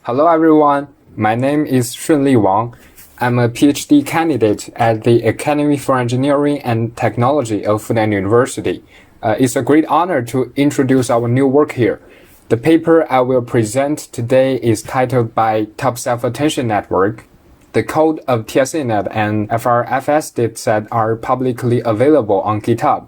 Hello everyone, my name is Shunli Wang. I'm a PhD candidate at the Academy for Engineering and Technology of Fudan University. It's a great honor to introduce our new work here. The paper I will present today is titled by Top Self-Attention Network. The code of TSA-Net and FRFS dataset are publicly available on GitHub.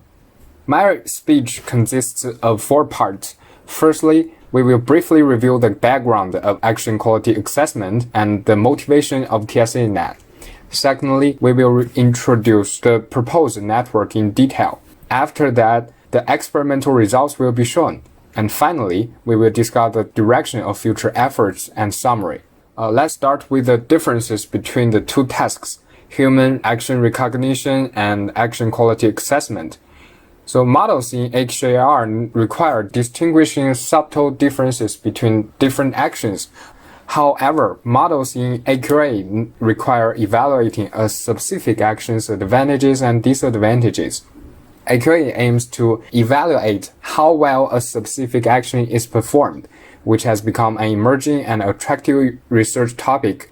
My speech consists of 4 parts. Firstly, we will briefly review the background of action quality assessment and the motivation of TSA-Net. Secondly, we will introduce the proposed network in detail. After that, the experimental results will be shown. And finally, we will discuss the direction of future efforts and summary. Let's start with the differences between the two tasks, human action recognition and action quality assessment. So models in HAR require distinguishing subtle differences between different actions. However, models in AQA require evaluating a specific action's advantages and disadvantages. AQA aims to evaluate how well a specific action is performed, which has become an emerging and attractive research topic.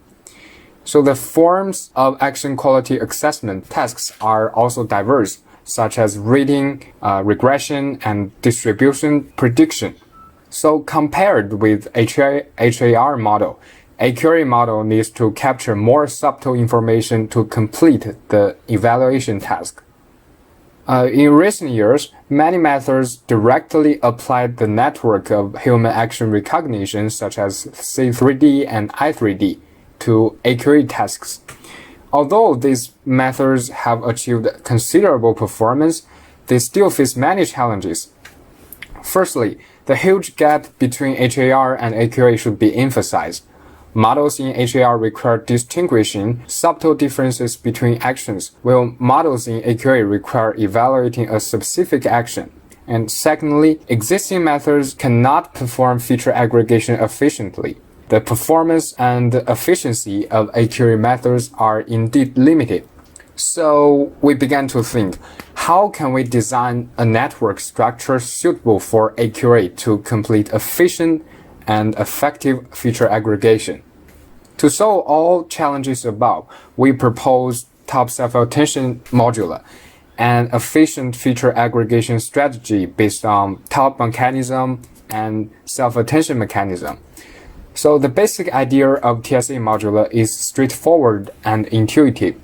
So the forms of action quality assessment tasks are also diverse, such as rating, regression, and distribution prediction. So compared with HAR model, AQA model needs to capture more subtle information to complete the evaluation task. In recent years, many methods directly applied the network of human action recognition, such as C3D and I3D, to AQA tasks. Although these methods have achieved considerable performance, they still face many challenges. Firstly, the huge gap between HAR and AQA should be emphasized. Models in HAR require distinguishing subtle differences between actions, while models in AQA require evaluating a specific action. And secondly, existing methods cannot perform feature aggregation efficiently. The performance and efficiency of AQA methods are indeed limited. So we began to think, how can we design a network structure suitable for AQA to complete efficient and effective feature aggregation? To solve all challenges above, we propose top self-attention modular, an efficient feature aggregation strategy based on top mechanism and self-attention mechanism. So the basic idea of TSA modular is straightforward and intuitive.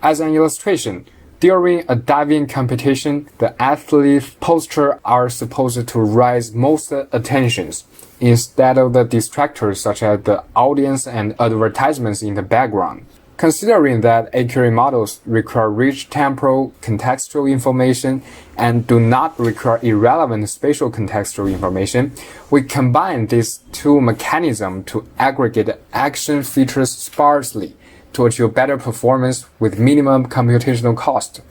As an illustration, during a diving competition, the athlete's posture are supposed to raise most attentions instead of the distractors such as the audience and advertisements in the background. Considering that AQA models require rich temporal contextual information and do not require irrelevant spatial contextual information, we combine these two mechanisms to aggregate action features sparsely to achieve better performance with minimum computational cost.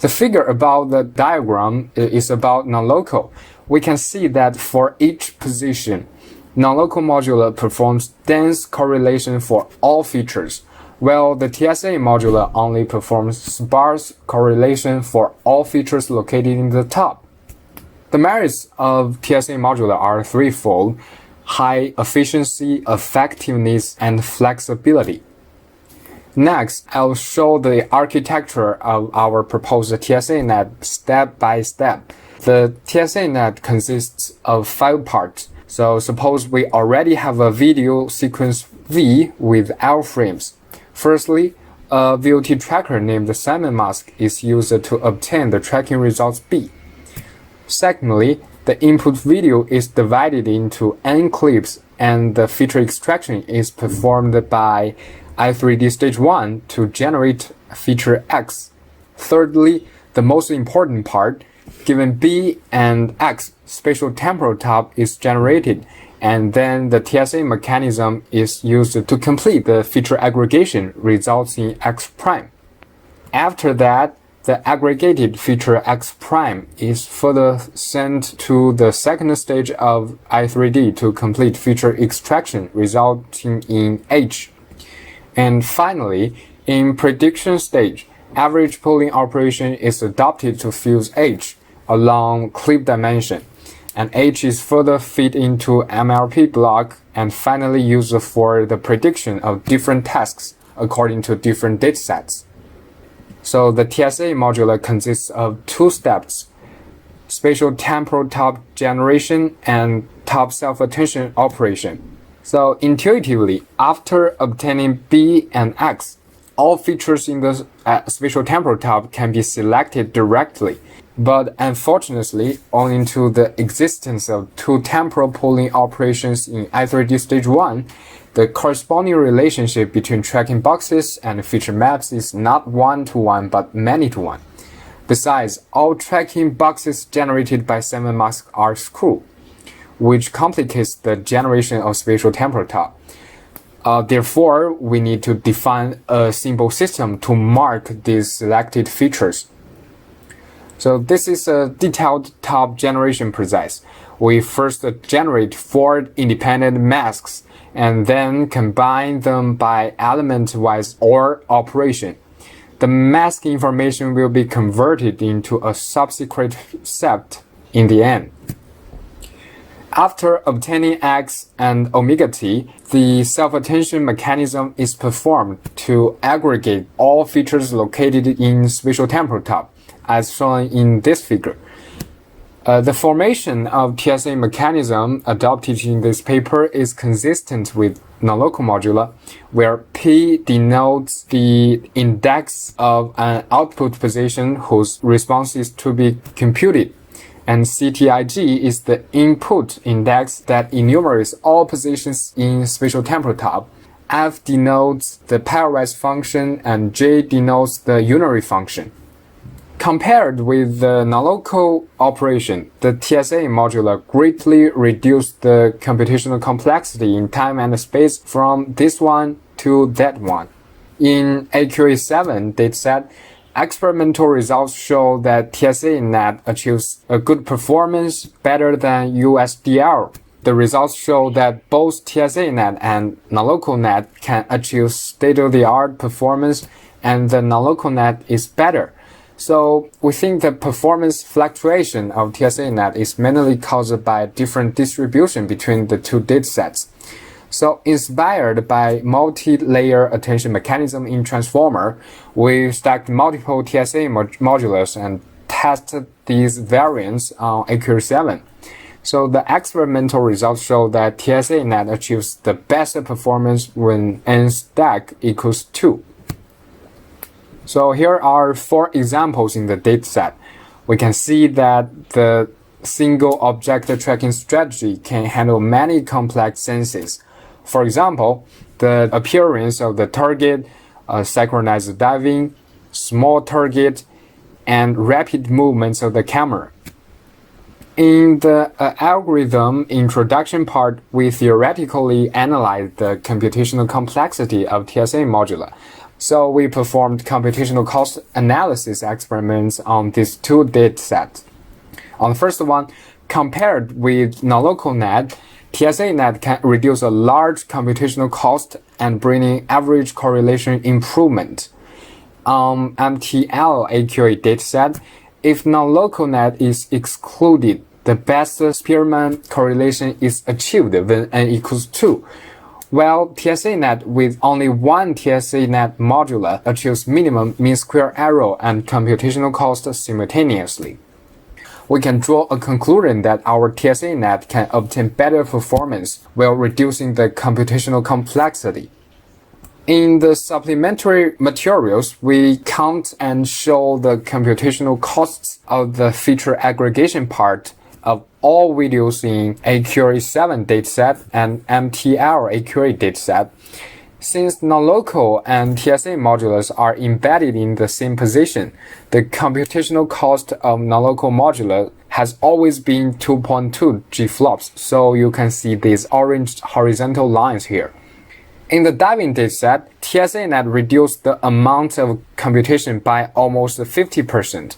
The figure above the diagram is about non-local. We can see that for each position, non-local modular performs dense correlation for all features, while the TSA modular only performs sparse correlation for all features located in the top. The merits of TSA modular are threefold: high efficiency, effectiveness, and flexibility. Next, I'll show the architecture of our proposed TSA-Net step by step. The TSA-Net consists of 5 parts. So suppose we already have a video sequence V with L frames. Firstly, a VOT tracker named Salmon Mask is used to obtain the tracking results B. Secondly, the input video is divided into N clips and the feature extraction is performed by I3D stage 1 to generate feature X. Thirdly, the most important part, given B and X, spatial temporal top is generated, and then the TSA mechanism is used to complete the feature aggregation results in X prime. After that, the aggregated feature X prime is further sent to the second stage of I3D to complete feature extraction resulting in H. And finally, in prediction stage, average pooling operation is adopted to fuse H along clip dimension. and H is further fed into MLP block and finally used for the prediction of different tasks according to different datasets. So the TSA modular consists of two steps: spatial temporal top generation and top self-attention operation. So intuitively, after obtaining B and X, all features in the spatial temporal top can be selected directly. But unfortunately, owing to the existence of two temporal pooling operations in I3D stage 1, the corresponding relationship between tracking boxes and feature maps is not 1-to-1 but many-to-1. Besides, all tracking boxes generated by 7 masks are screw, which complicates the generation of spatial temporal top. Therefore, we need to define a symbol system to mark these selected features. So this is a detailed top generation process. We first generate 4 independent masks and then combine them by element-wise OR operation. The mask information will be converted into a subsequent set in the end. After obtaining X and omega t, the self-attention mechanism is performed to aggregate all features located in spatial temporal top, as shown in this figure. The formation of TSA mechanism adopted in this paper is consistent with non-local modula, where P denotes the index of an output position whose response is to be computed, and CTIG is the input index that enumerates all positions in spatial temporal top. F denotes the pairwise function, and J denotes the unary function. Compared with the non-local operation, the TSA modular greatly reduced the computational complexity in time and space from this one to that one. In AQA7 dataset, experimental results show that TSA-Net achieves a good performance better than USDL. The results show that both TSA-Net and non-local net can achieve state-of-the-art performance, and the non-local net is better. So we think the performance fluctuation of TSA-Net is mainly caused by different distribution between the two datasets. So inspired by multi-layer attention mechanism in transformer, we stacked multiple TSA modulars and tested these variants on AQ7. So the experimental results show that TSA-Net achieves the best performance when n stack equals 2. So here are 4 examples in the dataset. We can see that the single object tracking strategy can handle many complex senses. For example, the appearance of the target, synchronized diving, small target, and rapid movements of the camera. In the algorithm introduction part, we theoretically analyzed the computational complexity of TSA modula. So we performed computational cost analysis experiments on these 2 datasets. On the first one, compared with non-local net, TSA-Net can reduce a large computational cost and bringing average correlation improvement. On MTL AQA dataset, if non-local net is excluded, the best Spearman correlation is achieved when n equals 2. While TSA-Net with only one TSA-Net modular achieves minimum mean square error and computational cost simultaneously. We can draw a conclusion that our TSA-Net can obtain better performance while reducing the computational complexity. In the supplementary materials, we count and show the computational costs of the feature aggregation part of all videos in AQA7 dataset and MTL AQA dataset. Since non-local and TSA modulars are embedded in the same position, the computational cost of non-local modular has always been 2.2 G-flops, so you can see these orange horizontal lines here. In the diving dataset, TSA-Net reduced the amount of computation by almost 50%,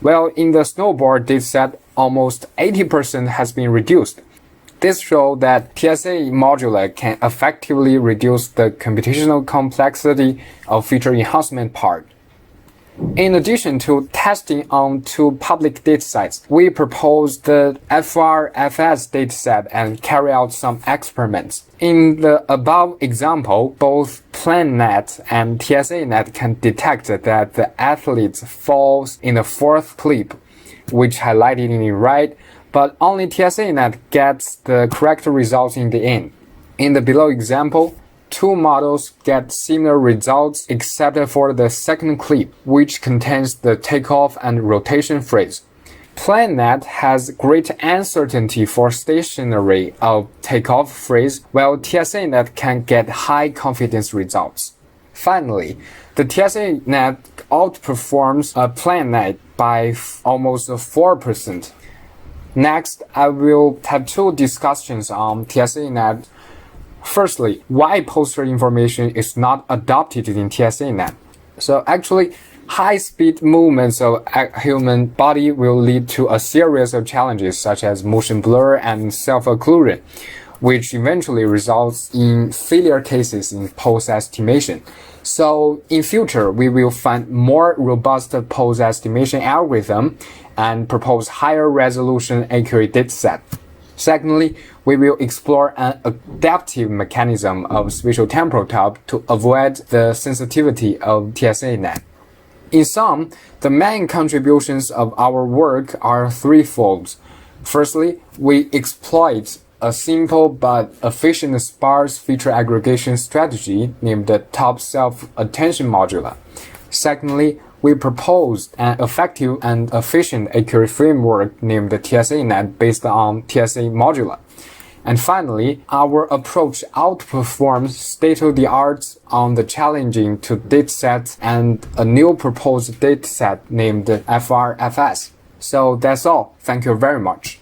while in the snowboard dataset, almost 80% has been reduced. This shows that TSA modular can effectively reduce the computational complexity of feature enhancement part. In addition to testing on 2 public datasets, we proposed the FRFS dataset and carry out some experiments. In the above example, both PlanNet and TSA-Net can detect that the athlete falls in the 4th clip, which highlighted in red, but only TSA-Net gets the correct results in the end. In the below example, 2 models get similar results except for the 2nd clip, which contains the takeoff and rotation phrase. PlanNet has great uncertainty for stationary of takeoff phrase, while TSA-Net can get high confidence results. Finally, the TSA-Net outperforms PlanNet by almost 4%. Next, I will have 2 discussions on TSA-Net. Firstly, why poster information is not adopted in TSA-Net. So actually, high-speed movements of a human body will lead to a series of challenges such as motion blur and self-occlusion, which eventually results in failure cases in pose estimation. So in future, we will find more robust pose estimation algorithm and propose higher resolution accurate dataset. Secondly, we will explore an adaptive mechanism of spatial temporal top to avoid the sensitivity of TSA-Net. In sum, the main contributions of our work are threefold. Firstly, we exploit a simple but efficient sparse feature aggregation strategy named the top self-attention modular. Secondly, we proposed an effective and efficient accurate framework named the TSA-Net based on TSA modular. And finally, our approach outperforms state-of-the-art on the challenging to dataset and a new proposed dataset named FRFS. So that's all. Thank you very much.